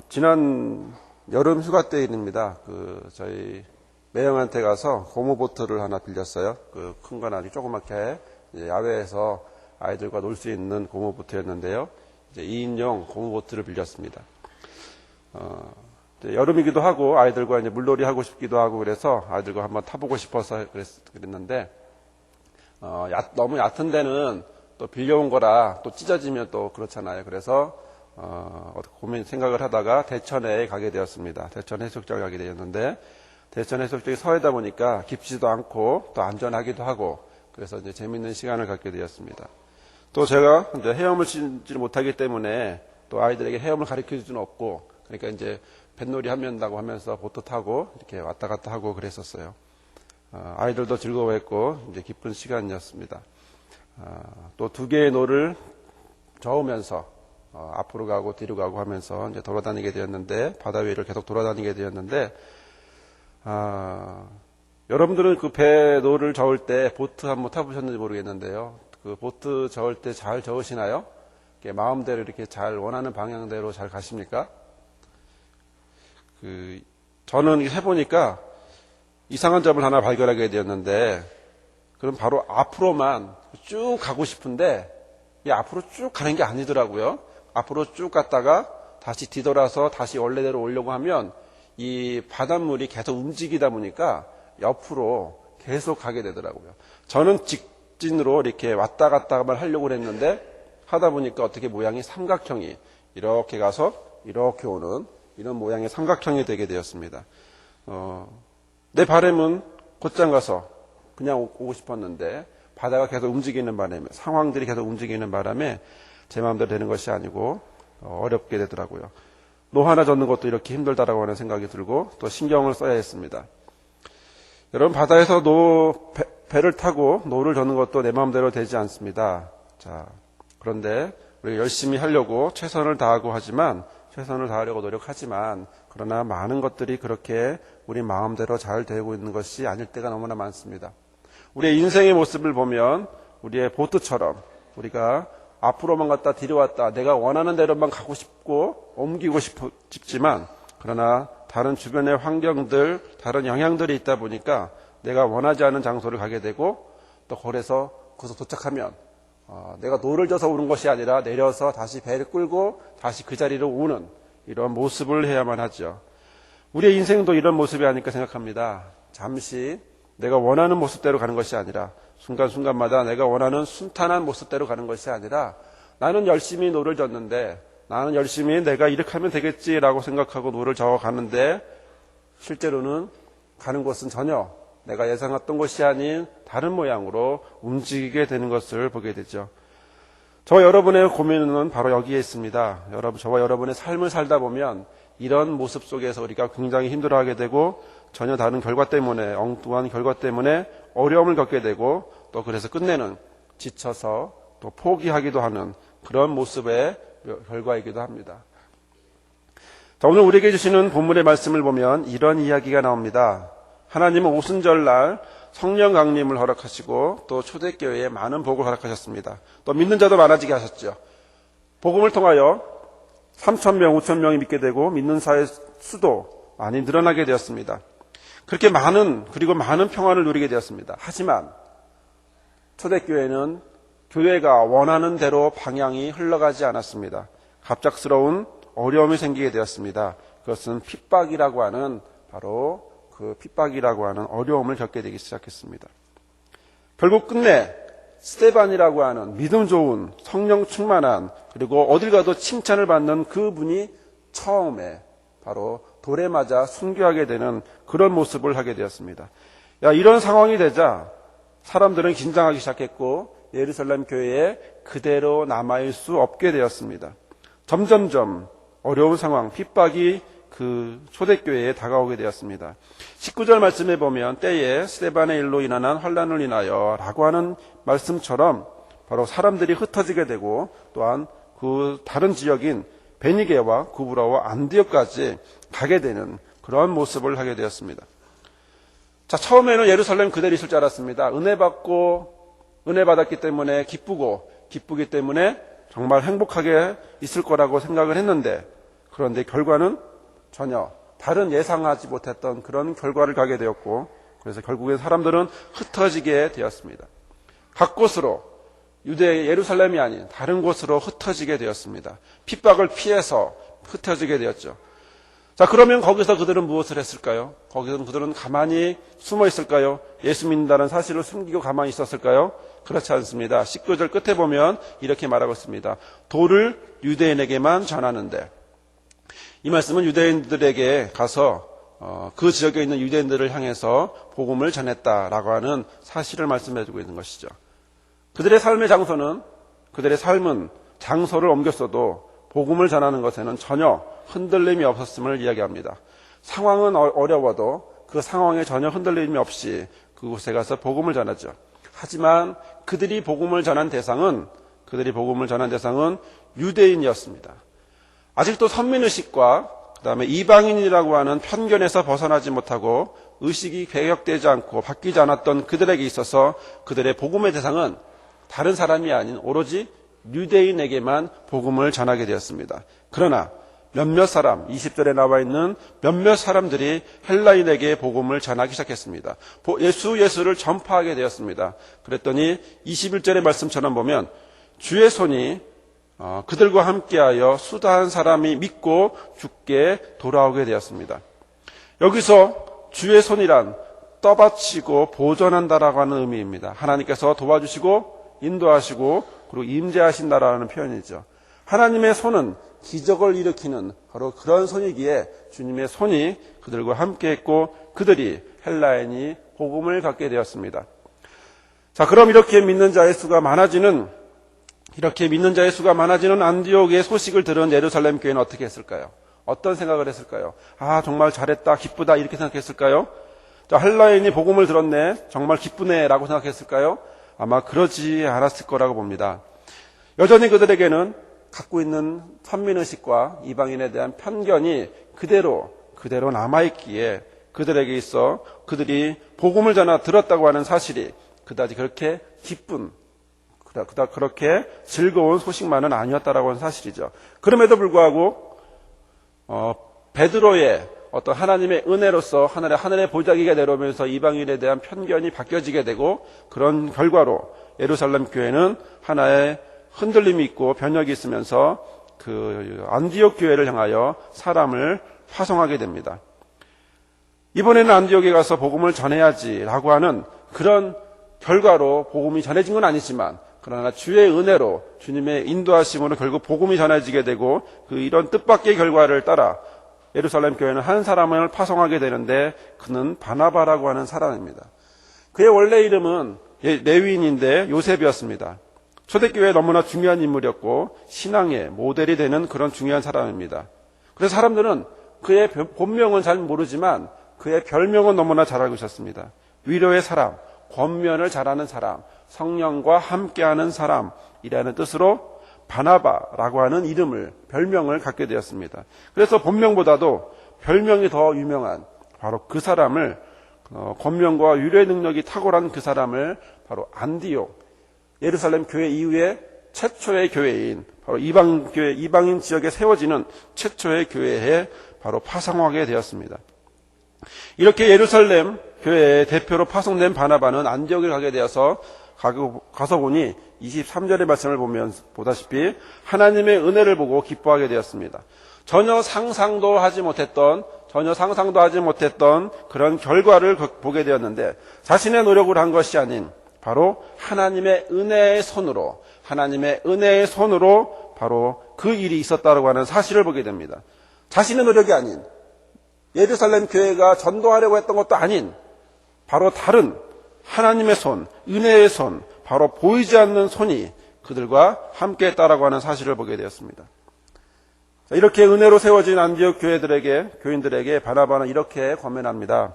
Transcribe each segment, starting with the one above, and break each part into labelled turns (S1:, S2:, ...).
S1: 지난 여름 휴가 때 일입니다. 저희 매형한테 가서 고무보트를 하나 빌렸어요. 큰 건 아주 조그맣게 야외에서 아이들과 놀 수 있는 고무보트였는데요. 이제 2인용 고무보트를 빌렸습니다. 여름이기도 하고 아이들과 이제 물놀이 하고 싶기도 하고 그래서 아이들과 한번 타보고 싶어서 그랬는데, 너무 얕은 데는 또 빌려온 거라 또 찢어지면 또 그렇잖아요. 그래서 고민 생각을 하다가 대천에 가게 되었습니다. 대천 해수욕장에 가게 되었는데, 대천 해수욕장이 서해다 보니까 깊지도 않고 또 안전하기도 하고 그래서 이제 재밌는 시간을 갖게 되었습니다. 또 제가 이제 헤엄을 치지 못하기 때문에 또 아이들에게 헤엄을 가르쳐 줄 수는 없고, 그러니까 이제 뱃놀이 한다고 하면서 보트 타고 이렇게 왔다 갔다 하고 그랬었어요. 아이들도 즐거워했고 이제 기쁜 시간이었습니다. 또 두 개의 노를 저으면서 앞으로 가고 뒤로 가고 하면서 이제 돌아다니게 되었는데, 바다 위를 계속 돌아다니게 되었는데, 여러분들은 그 배 노를 저을 때 보트 한번 타보셨는지 모르겠는데요. 그 보트 저을 때 잘 저으시나요? 마음대로 이렇게 잘 원하는 방향대로 잘 가십니까? 저는 해보니까 이상한 점을 하나 발견하게 되었는데, 그럼 바로 앞으로만 쭉 가고 싶은데, 앞으로 쭉 가는 게 아니더라고요. 앞으로 쭉 갔다가 다시 뒤돌아서 다시 원래대로 오려고 하면 이 바닷물이 계속 움직이다 보니까 옆으로 계속 가게 되더라고요. 저는 직진으로 이렇게 왔다 갔다만 하려고 했는데, 하다 보니까 어떻게 모양이 삼각형이 이렇게 가서 이렇게 오는 이런 모양의 삼각형이 되게 되었습니다. 내 바람은 곧장 가서 그냥 오고 싶었는데, 바다가 계속 움직이는 바람에, 상황들이 계속 움직이는 바람에 제 마음대로 되는 것이 아니고 어렵게 되더라고요. 노 하나 젓는 것도 이렇게 힘들다라고 하는 생각이 들고 또 신경을 써야 했습니다. 여러분, 바다에서 배를 타고 노를 젓는 것도 내 마음대로 되지 않습니다. 그런데 우리가 열심히 하려고 최선을 다하려고 노력하지만, 그러나 많은 것들이 그렇게 우리 마음대로 잘 되고 있는 것이 아닐 때가 너무나 많습니다. 우리의 인생의 모습을 보면 우리의 보트처럼 우리가 앞으로만 갔다 뒤로 왔다 내가 원하는 대로만 가고 싶고 옮기고 싶지만, 그러나 다른 주변의 환경들, 다른 영향들이 있다 보니까 내가 원하지 않은 장소를 가게 되고, 또 거기서 도착하면 내가 노를 져서 오는 것이 아니라 내려서 다시 배를 끌고 다시 그 자리로 오는 이런 모습을 해야만 하죠. 우리의 인생도 이런 모습이 아닐까 생각합니다. 잠시 내가 원하는 모습대로 가는 것이 아니라, 순간순간마다 내가 원하는 순탄한 모습대로 가는 것이 아니라, 나는 열심히 노를 젓는데, 나는 열심히 내가 이렇게 하면 되겠지라고 생각하고 노를 저어 가는데, 실제로는 가는 곳은 전혀 내가 예상했던 것이 아닌 다른 모양으로 움직이게 되는 것을 보게 되죠. 저와 여러분의 고민은 바로 여기에 있습니다. 저와 여러분의 삶을 살다 보면 이런 모습 속에서 우리가 굉장히 힘들어하게 되고, 전혀 다른 결과 때문에, 엉뚱한 결과 때문에 어려움을 겪게 되고, 또 그래서 끝내는 지쳐서 또 포기하기도 하는 그런 모습의 결과이기도 합니다. 오늘 우리에게 주시는 본문의 말씀을 보면 이런 이야기가 나옵니다. 하나님은 오순절날 성령 강림을 허락하시고 또 초대교회에 많은 복을 허락하셨습니다. 또 믿는 자도 많아지게 하셨죠. 복음을 통하여 3,000명, 5,000명이 믿게 되고 믿는 자의 수도 많이 늘어나게 되었습니다. 그렇게 많은 평안을 누리게 되었습니다. 하지만 초대교회는 교회가 원하는 대로 방향이 흘러가지 않았습니다. 갑작스러운 어려움이 생기게 되었습니다. 그것은 핍박이라고 하는 어려움을 겪게 되기 시작했습니다. 결국 끝내 스데반이라고 하는 믿음 좋은, 성령 충만한, 그리고 어딜 가도 칭찬을 받는 그분이 처음에 바로 돌에 맞아 순교하게 되는 그런 모습을 하게 되었습니다. 이런 상황이 되자 사람들은 긴장하기 시작했고, 예루살렘 교회에 그대로 남아있을 수 없게 되었습니다. 점점점 어려운 상황, 핍박이 그 초대교회에 다가오게 되었습니다. 19절 말씀에 보면 때에 스데반의 일로 인한 환난을 인하여 라고 하는 말씀처럼 바로 사람들이 흩어지게 되고, 또한 그 다른 지역인 베니게와 구브라와 안디옥까지 가게 되는 그런 모습을 하게 되었습니다. 처음에는 예루살렘 그대로 있을 줄 알았습니다. 은혜 받았기 때문에 기쁘기 때문에 정말 행복하게 있을 거라고 생각을 했는데, 그런데 결과는 전혀 다른 예상하지 못했던 그런 결과를 가게 되었고, 그래서 결국엔 사람들은 흩어지게 되었습니다. 각 곳으로, 유대 예루살렘이 아닌 다른 곳으로 흩어지게 되었습니다. 핍박을 피해서 흩어지게 되었죠. 자, 그러면 거기서 그들은 무엇을 했을까요? 거기서 그들은 가만히 숨어 있을까요? 예수 믿는다는 사실을 숨기고 가만히 있었을까요? 그렇지 않습니다. 19절 끝에 보면 이렇게 말하고 있습니다. 도를 유대인에게만 전하는데, 이 말씀은 유대인들에게 가서 그 지역에 있는 유대인들을 향해서 복음을 전했다라고 하는 사실을 말씀해주고 있는 것이죠. 그들의 삶의 장소는, 그들의 삶은 장소를 옮겼어도 복음을 전하는 것에는 전혀 흔들림이 없었음을 이야기합니다. 상황은 어려워도 그 상황에 전혀 흔들림이 없이 그곳에 가서 복음을 전하죠. 하지만 그들이 복음을 전한 대상은 유대인이었습니다. 아직도 선민의식과 그다음에 이방인이라고 하는 편견에서 벗어나지 못하고 의식이 개혁되지 않고 바뀌지 않았던 그들에게 있어서 그들의 복음의 대상은 다른 사람이 아닌 오로지 유대인에게만 복음을 전하게 되었습니다. 그러나 몇몇 사람, 20절에 나와 있는 몇몇 사람들이 헬라인에게 복음을 전하기 시작했습니다. 예수를 전파하게 되었습니다. 그랬더니 21절의 말씀처럼 보면 주의 손이 그들과 함께하여 수다한 사람이 믿고 죽게 돌아오게 되었습니다. 여기서 주의 손이란 떠받치고 보존한다라고 하는 의미입니다. 하나님께서 도와주시고 인도하시고 그리고 임재하신다라는 표현이죠. 하나님의 손은 기적을 일으키는 바로 그런 손이기에 주님의 손이 그들과 함께했고 그들이 헬라인이 복음을 갖게 되었습니다. 자, 그럼 이렇게 믿는 자의 수가 많아지는 안디옥의 소식을 들은 예루살렘 교회는 어떻게 했을까요? 어떤 생각을 했을까요? 아, 정말 잘했다, 기쁘다 이렇게 생각했을까요? 자, 헬라인이 복음을 들었네, 정말 기쁘네라고 생각했을까요? 아마 그러지 않았을 거라고 봅니다. 여전히 그들에게는 갖고 있는 선민의식과 이방인에 대한 편견이 그대로 남아있기에 그들에게 있어 그들이 복음을 전하 들었다고 하는 사실이 그다지 그렇게 그렇게 즐거운 소식만은 아니었다라고 하는 사실이죠. 그럼에도 불구하고 베드로의 어떤 하나님의 은혜로서 하늘의 보자기가 내려오면서 이방인에 대한 편견이 바뀌어지게 되고 그런 결과로 예루살렘 교회는 하나의 흔들림이 있고 변혁이 있으면서 그 안디옥 교회를 향하여 사람을 파송하게 됩니다. 이번에는 안디옥에 가서 복음을 전해야지라고 하는 그런 결과로 복음이 전해진 건 아니지만 그러나 주의 은혜로 주님의 인도하심으로 결국 복음이 전해지게 되고 이런 뜻밖의 결과를 따라 예루살렘 교회는 한 사람을 파송하게 되는데 그는 바나바라고 하는 사람입니다. 그의 원래 이름은 레위인인데 요셉이었습니다. 초대교회에 너무나 중요한 인물이었고 신앙의 모델이 되는 그런 중요한 사람입니다. 그래서 사람들은 그의 본명은 잘 모르지만 그의 별명은 너무나 잘 알고 있었습니다. 위로의 사람, 권면을 잘하는 사람, 성령과 함께하는 사람이라는 뜻으로 바나바라고 하는 별명을 갖게 되었습니다. 그래서 본명보다도 별명이 더 유명한 바로 그 사람을 권면과 위로의 능력이 탁월한 그 사람을 바로 안디옥, 예루살렘 교회 이후에 최초의 교회인 바로 이방인 지역에 세워지는 최초의 교회에 바로 파송하게 되었습니다. 이렇게 예루살렘 교회의 대표로 파송된 바나바는 안디옥에 가게 되어서 가서 보니 23절의 말씀을 보면 보다시피 하나님의 은혜를 보고 기뻐하게 되었습니다. 전혀 상상도 하지 못했던 그런 결과를 보게 되었는데 자신의 노력을 한 것이 아닌 바로 하나님의 은혜의 손으로 바로 그 일이 있었다고 하는 사실을 보게 됩니다. 자신의 노력이 아닌 예루살렘 교회가 전도하려고 했던 것도 아닌 바로 다른 하나님의 손, 은혜의 손, 바로 보이지 않는 손이 그들과 함께 했다라고 하는 사실을 보게 되었습니다. 이렇게 은혜로 세워진 안디옥 교인들에게 바나바는 이렇게 권면합니다.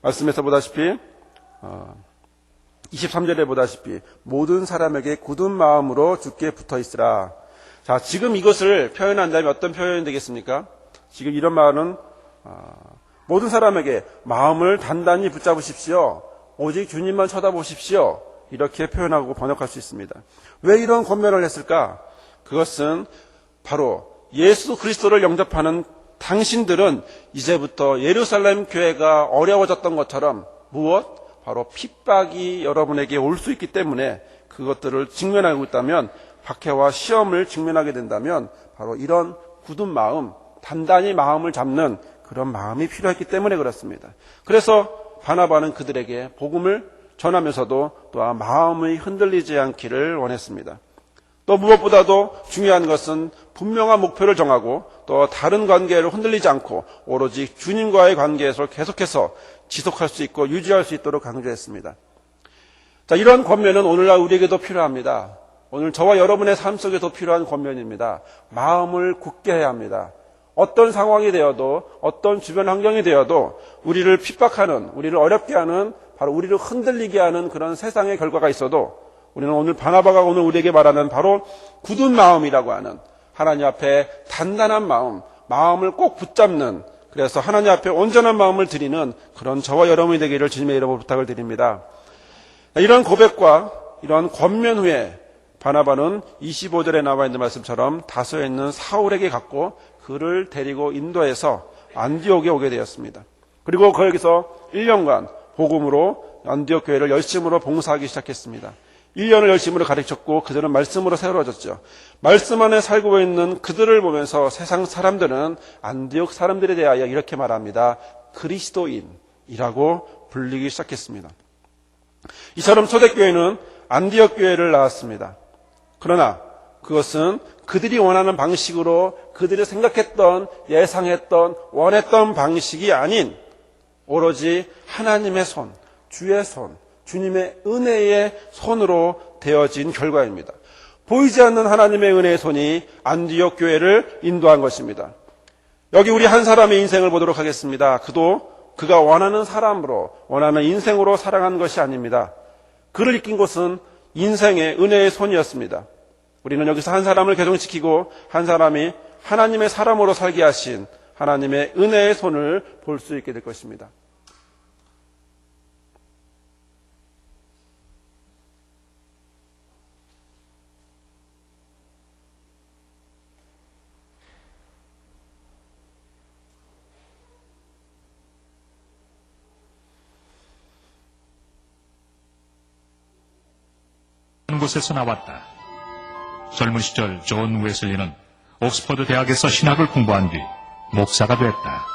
S1: 말씀에서 보다시피 23절에 보다시피 모든 사람에게 굳은 마음으로 주께 붙어 있으라. 자, 지금 이것을 표현한다면 어떤 표현이 되겠습니까? 지금 이런 말은 모든 사람에게 마음을 단단히 붙잡으십시오. 오직 주님만 쳐다보십시오. 이렇게 표현하고 번역할 수 있습니다. 왜 이런 권면을 했을까? 그것은 바로 예수 그리스도를 영접하는 당신들은 이제부터 예루살렘 교회가 어려워졌던 것처럼 무엇? 바로 핍박이 여러분에게 올 수 있기 때문에 그것들을 직면하고 있다면, 박해와 시험을 직면하게 된다면 바로 이런 굳은 마음, 단단히 마음을 잡는 그런 마음이 필요했기 때문에 그렇습니다. 그래서 바나바는 그들에게 복음을 전하면서도 또한 마음이 흔들리지 않기를 원했습니다. 또 무엇보다도 중요한 것은 분명한 목표를 정하고 또 다른 관계를 흔들리지 않고 오로지 주님과의 관계에서 계속해서 지속할 수 있고 유지할 수 있도록 강조했습니다. 자, 이런 권면은 오늘날 우리에게도 필요합니다. 오늘 저와 여러분의 삶 속에도 필요한 권면입니다. 마음을 굳게 해야 합니다. 어떤 상황이 되어도 어떤 주변 환경이 되어도 우리를 핍박하는, 우리를 어렵게 하는, 바로 우리를 흔들리게 하는 그런 세상의 결과가 있어도 우리는 오늘 바나바가 오늘 우리에게 말하는 바로 굳은 마음이라고 하는 하나님 앞에 단단한 마음, 마음을 꼭 붙잡는, 그래서 하나님 앞에 온전한 마음을 드리는 그런 저와 여러분이 되기를 주님의 이름으로 부탁을 드립니다. 이런 고백과 이런 권면 후에 바나바는 25절에 나와 있는 말씀처럼 다소에 있는 사울에게 갔고 그를 데리고 인도해서 안디옥에 오게 되었습니다. 그리고 거기서 1년간 복음으로 안디옥 교회를 열심으로 봉사하기 시작했습니다. 1년을 열심으로 가르쳤고 그들은 말씀으로 세워졌죠. 말씀 안에 살고 있는 그들을 보면서 세상 사람들은 안디옥 사람들에 대하여 이렇게 말합니다. 그리스도인이라고 불리기 시작했습니다. 이처럼 초대교회는 안디옥 교회를 낳았습니다. 그러나 그것은 그들이 원하는 방식으로 그들이 생각했던, 예상했던, 원했던 방식이 아닌 오로지 하나님의 손, 주의 손, 주님의 은혜의 손으로 되어진 결과입니다. 보이지 않는 하나님의 은혜의 손이 안디옥 교회를 인도한 것입니다. 여기 우리 한 사람의 인생을 보도록 하겠습니다. 그도 그가 원하는 사람으로, 원하는 인생으로 살아간 것이 아닙니다. 그를 이끈 것은 인생의 은혜의 손이었습니다. 우리는 여기서 한 사람을 개종시키고 한 사람이 하나님의 사람으로 살게 하신 하나님의 은혜의 손을 볼 수 있게 될 것입니다.
S2: 곳에서 나왔다. 젊은 시절 존 웨슬리는 옥스퍼드 대학에서 신학을 공부한 뒤 목사가 됐다.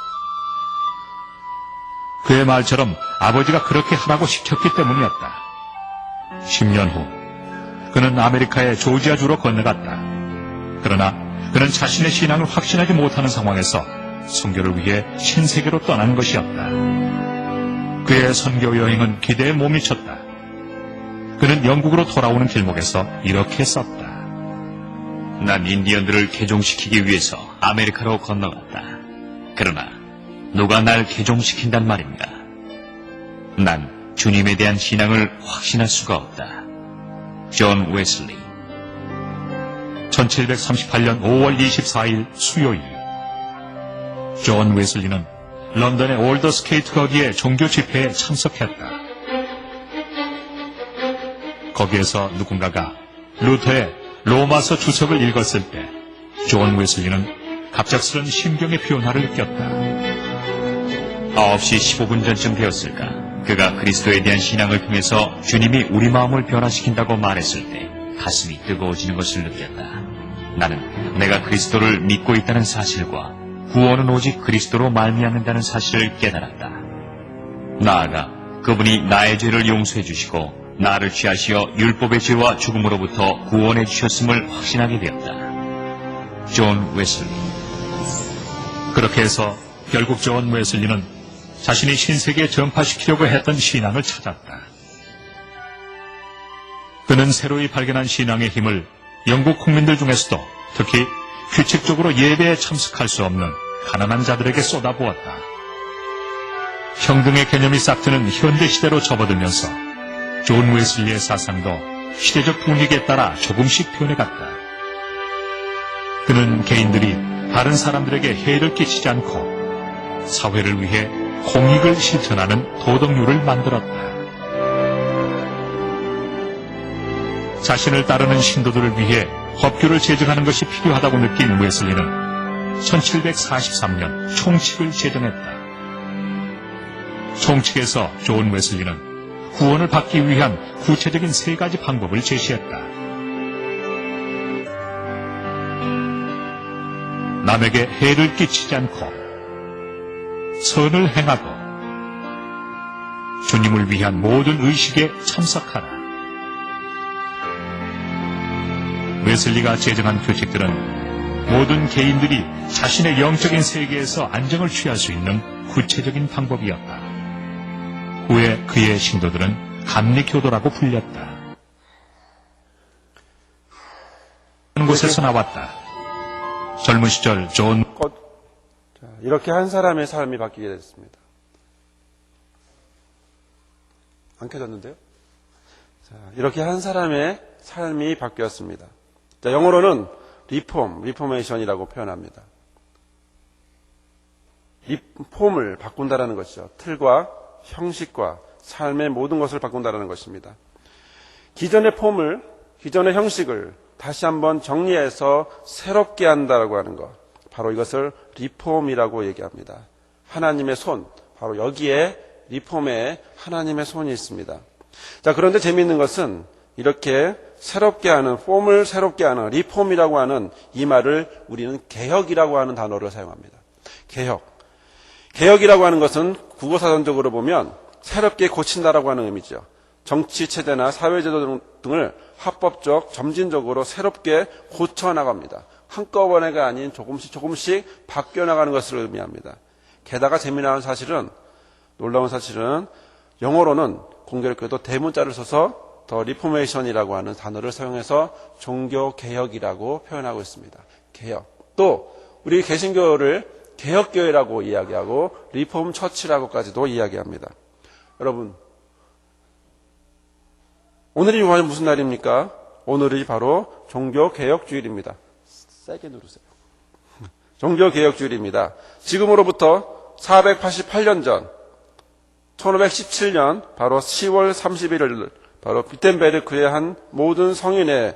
S2: 그의 말처럼 아버지가 그렇게 하라고 시켰기 때문이었다. 10년 후 그는 아메리카의 조지아주로 건너갔다. 그러나 그는 자신의 신앙을 확신하지 못하는 상황에서 선교를 위해 신세계로 떠난 것이었다. 그의 선교 여행은 기대에 못 미쳤다. 그는 영국으로 돌아오는 길목에서 이렇게 썼다. 난 인디언들을 개종시키기 위해서 아메리카로 건너갔다. 그러나 누가 날 개종시킨단 말입니다. 난 주님에 대한 신앙을 확신할 수가 없다. 존 웨슬리. 1738년 5월 24일 수요일, 존 웨슬리는 런던의 올더 스케이트 거기에 종교 집회에 참석했다. 거기에서 누군가가 루터의 로마서 주석을 읽었을 때 존 웨슬리는 갑작스런 심경의 변화를 느꼈다. 9시 15분 전쯤 되었을까, 그가 그리스도에 대한 신앙을 통해서 주님이 우리 마음을 변화시킨다고 말했을 때 가슴이 뜨거워지는 것을 느꼈다. 나는 내가 그리스도를 믿고 있다는 사실과 구원은 오직 그리스도로 말미암는다는 사실을 깨달았다. 나아가 그분이 나의 죄를 용서해 주시고 나를 취하시어 율법의 죄와 죽음으로부터 구원해 주셨음을 확신하게 되었다. 존 웨슬리. 그렇게 해서 결국 존 웨슬리는 자신이 신세계에 전파시키려고 했던 신앙을 찾았다. 그는 새로이 발견한 신앙의 힘을 영국 국민들 중에서도 특히 규칙적으로 예배에 참석할 수 없는 가난한 자들에게 쏟아부었다. 평등의 개념이 싹트는 현대시대로 접어들면서 존 웨슬리의 사상도 시대적 분위기에 따라 조금씩 변해갔다. 그는 개인들이 다른 사람들에게 해를 끼치지 않고 사회를 위해 공익을 실천하는 도덕률을 만들었다. 자신을 따르는 신도들을 위해 법규를 제정하는 것이 필요하다고 느낀 웨슬리는 1743년 총칙을 제정했다. 총칙에서 존 웨슬리는 구원을 받기 위한 구체적인 3가지 방법을 제시했다. 남에게 해를 끼치지 않고, 선을 행하고, 주님을 위한 모든 의식에 참석하라. 웨슬리가 제정한 규칙들은 모든 개인들이 자신의 영적인 세계에서 안정을 취할 수 있는 구체적인 방법이었다. 후에 그의 신도들은 감리교도라고 불렸다. 한 곳에서 나왔다. 젊은 시절 존
S1: 이렇게 한 사람의 삶이 바뀌게 됐습니다. 안 켜졌는데요? 자, 이렇게 한 사람의 삶이 바뀌었습니다. 자, 영어로는 리포메이션이라고 표현합니다. 폼을 바꾼다라는 것이죠. 틀과 형식과 삶의 모든 것을 바꾼다라는 것입니다. 기존의 폼을, 기존의 형식을 다시 한번 정리해서 새롭게 한다라고 하는 것. 바로 이것을 리폼이라고 얘기합니다. 하나님의 손, 바로 여기에 리폼에 하나님의 손이 있습니다. 자, 그런데 재미있는 것은 이렇게 새롭게 하는, 폼을 새롭게 하는 리폼이라고 하는 이 말을 우리는 개혁이라고 하는 단어를 사용합니다. 개혁. 개혁이라고 하는 것은 국어사전적으로 보면 새롭게 고친다라고 하는 의미죠. 정치 체제나 사회제도 등을 합법적, 점진적으로 새롭게 고쳐나갑니다. 한꺼번에가 아닌 조금씩 바뀌어나가는 것을 의미합니다. 게다가 재미나는 사실은, 놀라운 사실은 영어로는 공교롭게도 대문자를 써서 더 리포메이션이라고 하는 단어를 사용해서 종교개혁이라고 표현하고 있습니다. 개혁. 또 우리 개신교를 개혁교회라고 이야기하고 리폼 처치라고까지도 이야기합니다. 여러분, 오늘이 무슨 날입니까? 오늘이 바로 종교개혁주일입니다. 세게 누르세요. 종교개혁주일입니다. 지금으로부터 488년 전 1517년 바로 10월 31일 바로 비텐베르크의 한 모든 성인의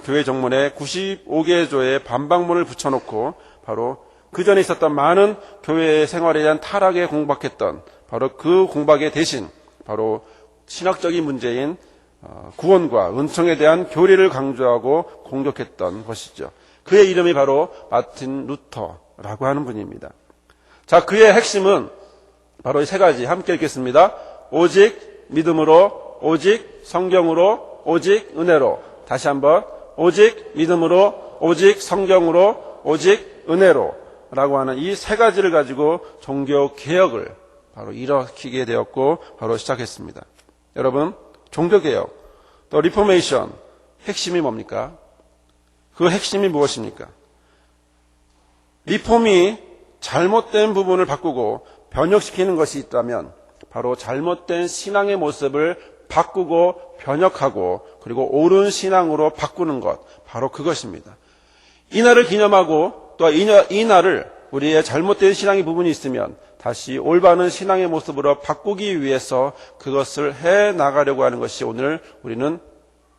S1: 교회 정문에 95개의 조에 반박문을 붙여놓고 바로 그 전에 있었던 많은 교회의 생활에 대한 타락에 공박했던 바로 그 공박의 대신 바로 신학적인 문제인 구원과 은총에 대한 교리를 강조하고 공격했던 것이죠. 그의 이름이 바로 마틴 루터라고 하는 분입니다. 자, 그의 핵심은 바로 이 3가지 함께 읽겠습니다. 오직 믿음으로, 오직 성경으로, 오직 은혜로. 다시 한번 오직 믿음으로, 오직 성경으로, 오직 은혜로 라고 하는 이 3가지를 가지고 종교개혁을 바로 일으키게 되었고 바로 시작했습니다. 여러분, 종교개혁, 또 리포메이션, 핵심이 뭡니까? 그 핵심이 무엇입니까? 리폼이 잘못된 부분을 바꾸고 변혁시키는 것이 있다면 바로 잘못된 신앙의 모습을 바꾸고 변혁하고 그리고 옳은 신앙으로 바꾸는 것, 바로 그것입니다. 이 날을 기념하고 또 이 날을 우리의 잘못된 신앙의 부분이 있으면 다시 올바른 신앙의 모습으로 바꾸기 위해서 그것을 해나가려고 하는 것이 오늘 우리는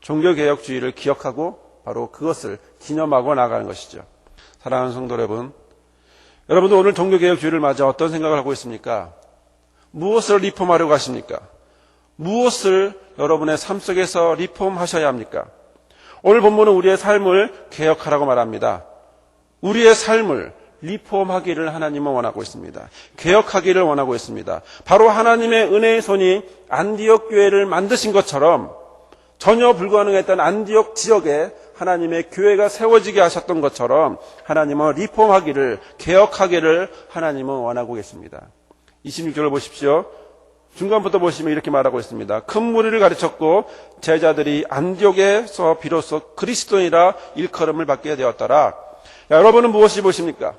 S1: 종교개혁주의를 기억하고 바로 그것을 기념하고 나가는 것이죠. 사랑하는 성도 여러분, 여러분도 오늘 종교개혁주의를 맞아 어떤 생각을 하고 있습니까? 무엇을 리폼하려고 하십니까? 무엇을 여러분의 삶 속에서 리폼하셔야 합니까? 오늘 본문은 우리의 삶을 개혁하라고 말합니다. 우리의 삶을 리폼하기를 하나님은 원하고 있습니다. 개혁하기를 원하고 있습니다. 바로 하나님의 은혜의 손이 안디옥 교회를 만드신 것처럼 전혀 불가능했던 안디옥 지역에 하나님의 교회가 세워지게 하셨던 것처럼 하나님은 리폼하기를, 개혁하기를 하나님은 원하고 계십니다. 26절을 보십시오. 중간부터 보시면 이렇게 말하고 있습니다. 큰 무리를 가르쳤고 제자들이 안디옥에서 비로소 그리스도인이라 일컬음을 받게 되었더라. 여러분은 무엇이 보십니까?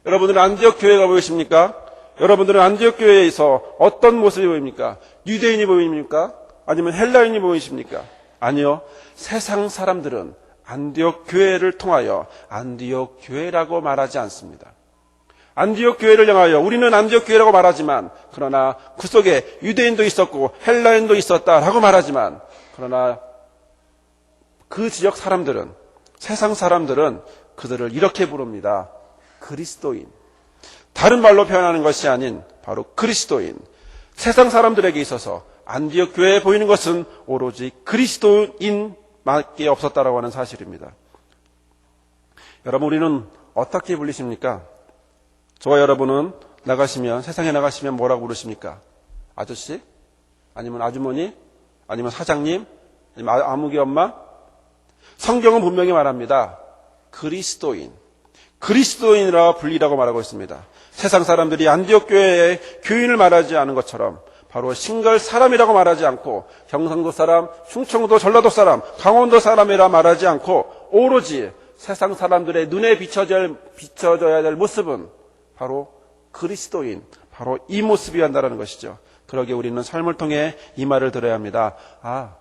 S1: 여러분들은 안디옥 교회가 보이십니까? 여러분들은 안디옥 교회에서 어떤 모습이 보입니까? 유대인이 보입니까? 아니면 헬라인이 보이십니까? 아니요. 세상 사람들은 안디옥 교회를 통하여 안디옥 교회라고 말하지 않습니다. 안디옥 교회를 향하여 우리는 안디옥 교회라고 말하지만 그러나 그 속에 유대인도 있었고 헬라인도 있었다라고 말하지만 그러나 그 지역 사람들은 세상 사람들은 그들을 이렇게 부릅니다. 그리스도인. 다른 말로 표현하는 것이 아닌 바로 그리스도인. 세상 사람들에게 있어서 안디옥 교회에 보이는 것은 오로지 그리스도인밖에 없었다라고 하는 사실입니다. 여러분, 우리는 어떻게 불리십니까? 저와 여러분은 세상에 나가시면 뭐라고 부르십니까? 아저씨? 아니면 아주머니? 아니면 사장님? 아니면 아무개 엄마? 성경은 분명히 말합니다. 그리스도인. 그리스도인이라 불리라고 말하고 있습니다. 세상 사람들이 안디옥 교회의 교인을 말하지 않은 것처럼 바로 싱글 사람이라고 말하지 않고 경상도 사람, 충청도 전라도 사람, 강원도 사람이라 말하지 않고 오로지 세상 사람들의 눈에 비춰져야 될 모습은 바로 그리스도인, 바로 이 모습이어야 한다는 것이죠. 그러기에 우리는 삶을 통해 이 말을 들어야 합니다. 아,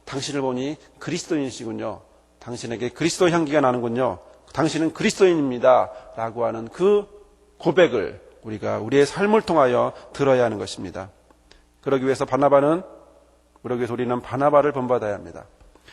S1: 당신을 보니 그리스도인이시군요. 당신에게 그리스도 향기가 나는군요. 당신은 그리스도인입니다. 라고 하는 그 고백을 우리가 우리의 삶을 통하여 들어야 하는 것입니다. 그러기 위해서 우리는 바나바를 본받아야 합니다.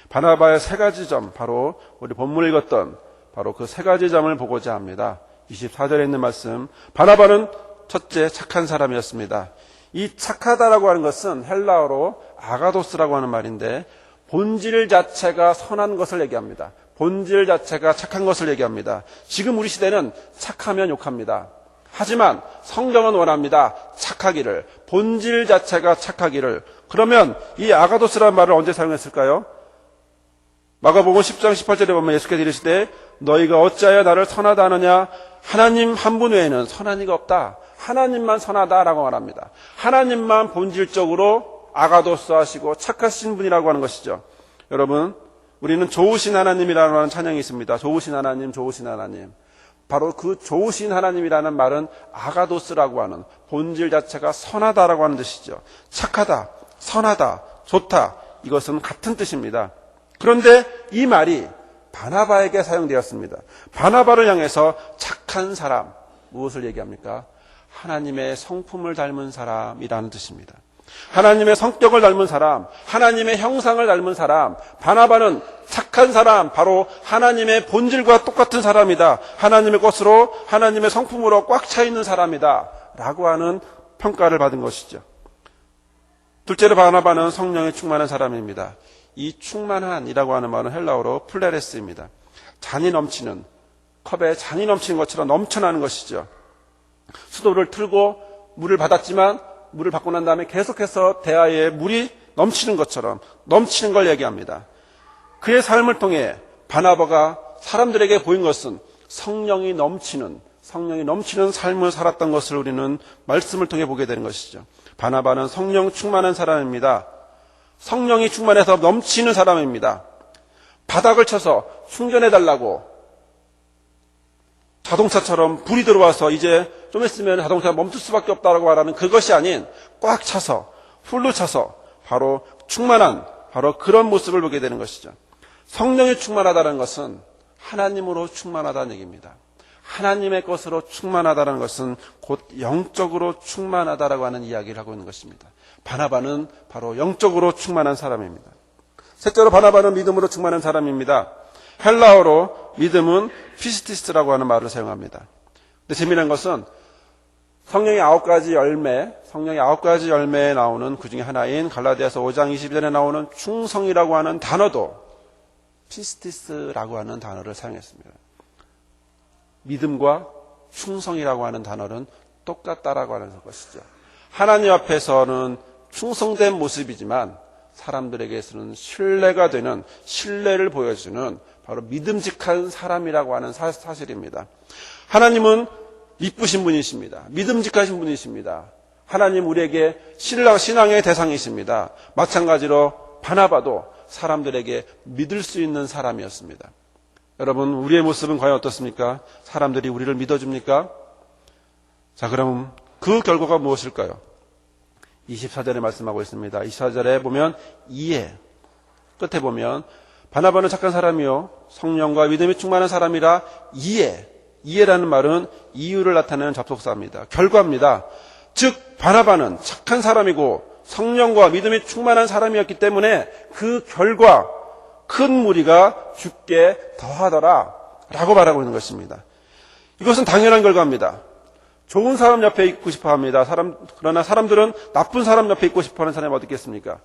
S1: 바나바의 세 가지 점, 바로 우리 본문을 읽었던 바로 그 세 가지 점을 보고자 합니다. 24절에 있는 말씀, 바나바는 첫째 착한 사람이었습니다. 이 착하다라고 하는 것은 헬라어로 아가도스라고 하는 말인데 본질 자체가 선한 것을 얘기합니다. 본질 자체가 착한 것을 얘기합니다. 지금 우리 시대는 착하면 욕합니다. 하지만 성경은 원합니다. 착하기를, 본질 자체가 착하기를. 그러면 이 아가도스라는 말을 언제 사용했을까요? 마가복음 10장 18절에 보면 예수께서 이르시되 너희가 어찌하여 나를 선하다 하느냐? 하나님 한 분 외에는 선한 이가 없다. 하나님만 선하다라고 말합니다. 하나님만 본질적으로 아가도스 하시고 착하신 분이라고 하는 것이죠. 여러분, 우리는 좋으신 하나님이라고 하는 찬양이 있습니다. 좋으신 하나님, 좋으신 하나님. 바로 그 좋으신 하나님이라는 말은 아가도스라고 하는 본질 자체가 선하다라고 하는 뜻이죠. 착하다, 선하다, 좋다, 이것은 같은 뜻입니다. 그런데 이 말이 바나바에게 사용되었습니다. 바나바를 향해서 착한 사람, 무엇을 얘기합니까? 하나님의 성품을 닮은 사람이라는 뜻입니다. 하나님의 성격을 닮은 사람, 하나님의 형상을 닮은 사람, 바나바는 착한 사람, 바로 하나님의 본질과 똑같은 사람이다. 하나님의 것으로, 하나님의 성품으로 꽉 차 있는 사람이다. 라고 하는 평가를 받은 것이죠. 둘째로 바나바는 성령에 충만한 사람입니다. 이 충만한이라고 하는 말은 헬라어로 플레레스입니다. 잔이 넘치는, 컵에 잔이 넘치는 것처럼 넘쳐나는 것이죠. 수도를 틀고 물을 받았지만 물을 받고 난 다음에 계속해서 대야에 물이 넘치는 것처럼 넘치는 걸 얘기합니다. 그의 삶을 통해 바나바가 사람들에게 보인 것은 성령이 넘치는 삶을 살았던 것을 우리는 말씀을 통해 보게 되는 것이죠. 바나바는 성령 충만한 사람입니다. 성령이 충만해서 넘치는 사람입니다. 바닥을 쳐서 충전해달라고 자동차처럼 불이 들어와서 이제 좀 있으면 자동차가 멈출 수밖에 없다고 말하는 그것이 아닌 꽉 차서 풀로 차서 바로 충만한 바로 그런 모습을 보게 되는 것이죠. 성령이 충만하다는 것은 하나님으로 충만하다는 얘기입니다. 하나님의 것으로 충만하다는 것은 곧 영적으로 충만하다라고 하는 이야기를 하고 있는 것입니다. 바나바는 바로 영적으로 충만한 사람입니다. 셋째로 바나바는 믿음으로 충만한 사람입니다. 헬라어로 믿음은 피스티스라고 하는 말을 사용합니다. 근데 재미난 것은 성령의 9가지 열매에 나오는 그 중에 하나인 갈라디아서 5장 22절에 나오는 충성이라고 하는 단어도 피스티스라고 하는 단어를 사용했습니다. 믿음과 충성이라고 하는 단어는 똑같다라고 하는 것이죠. 하나님 앞에서는 충성된 모습이지만 사람들에게서는 신뢰가 되는, 신뢰를 보여주는 바로 믿음직한 사람이라고 하는 사실입니다. 하나님은 이쁘신 분이십니다. 믿음직하신 분이십니다. 하나님 우리에게 신앙의 대상이십니다. 마찬가지로 바나바도 사람들에게 믿을 수 있는 사람이었습니다. 여러분, 우리의 모습은 과연 어떻습니까? 사람들이 우리를 믿어줍니까? 자, 그럼 그 결과가 무엇일까요? 24절에 말씀하고 있습니다. 24절에 보면 끝에 보면 바나바는 착한 사람이요 성령과 믿음이 충만한 사람이라 이해라는 말은 이유를 나타내는 접속사입니다. 결과입니다. 즉 바나바는 착한 사람이고 성령과 믿음이 충만한 사람이었기 때문에 그 결과 큰 무리가 죽게 더하더라 라고 말하고 있는 것입니다. 이것은 당연한 결과입니다. 좋은 사람 옆에 있고 싶어 합니다. 그러나 사람들은 나쁜 사람 옆에 있고 싶어 하는 사람이 어디 있겠습니까?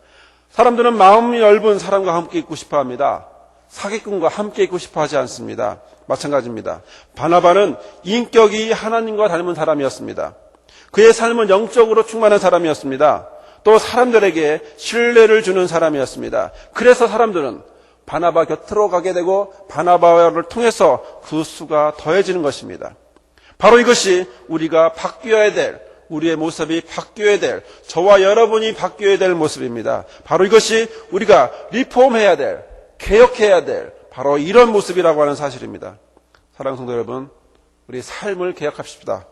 S1: 사람들은 마음이 넓은 사람과 함께 있고 싶어 합니다. 사기꾼과 함께 있고 싶어 하지 않습니다. 마찬가지입니다. 바나바는 인격이 하나님과 닮은 사람이었습니다. 그의 삶은 영적으로 충만한 사람이었습니다. 또 사람들에게 신뢰를 주는 사람이었습니다. 그래서 사람들은 바나바 곁으로 가게 되고 바나바를 통해서 그 수가 더해지는 것입니다. 바로 이것이 우리가 바뀌어야 될, 우리의 모습이 바뀌어야 될, 저와 여러분이 바뀌어야 될 모습입니다. 바로 이것이 우리가 리폼해야 될, 개혁해야 될 바로 이런 모습이라고 하는 사실입니다. 사랑하는 성도 여러분, 우리 삶을 개혁합시다.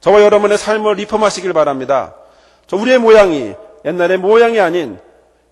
S1: 저와 여러분의 삶을 리폼하시길 바랍니다. 우리의 모양이 옛날의 모양이 아닌,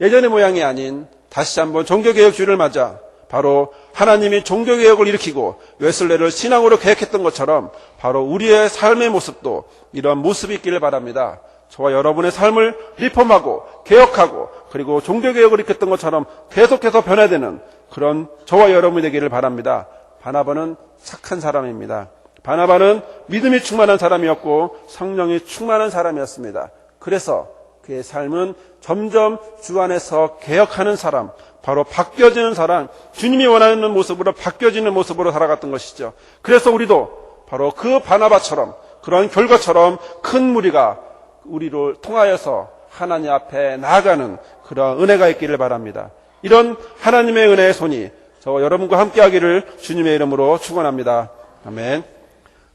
S1: 예전의 모양이 아닌 다시 한번 종교개혁주의를 맞아 바로 하나님이 종교개혁을 일으키고 웨슬레를 신앙으로 개혁했던 것처럼 바로 우리의 삶의 모습도 이런 모습이 있기를 바랍니다. 저와 여러분의 삶을 리폼하고 개혁하고 그리고 종교개혁을 일으켰던 것처럼 계속해서 변화되는 그런 저와 여러분이 되기를 바랍니다. 바나바는 착한 사람입니다. 바나바는 믿음이 충만한 사람이었고 성령이 충만한 사람이었습니다. 그래서 그의 삶은 점점 주 안에서 개혁하는 사람, 바로 바뀌어지는 사람, 주님이 원하는 모습으로 바뀌어지는 모습으로 살아갔던 것이죠. 그래서 우리도 바로 그 바나바처럼 그런 결과처럼 큰 무리가 우리를 통하여서 하나님 앞에 나아가는 그런 은혜가 있기를 바랍니다. 이런 하나님의 은혜의 손이 저와 여러분과 함께하기를 주님의 이름으로 축원합니다. 아멘.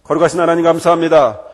S1: 거룩하신 하나님 감사합니다.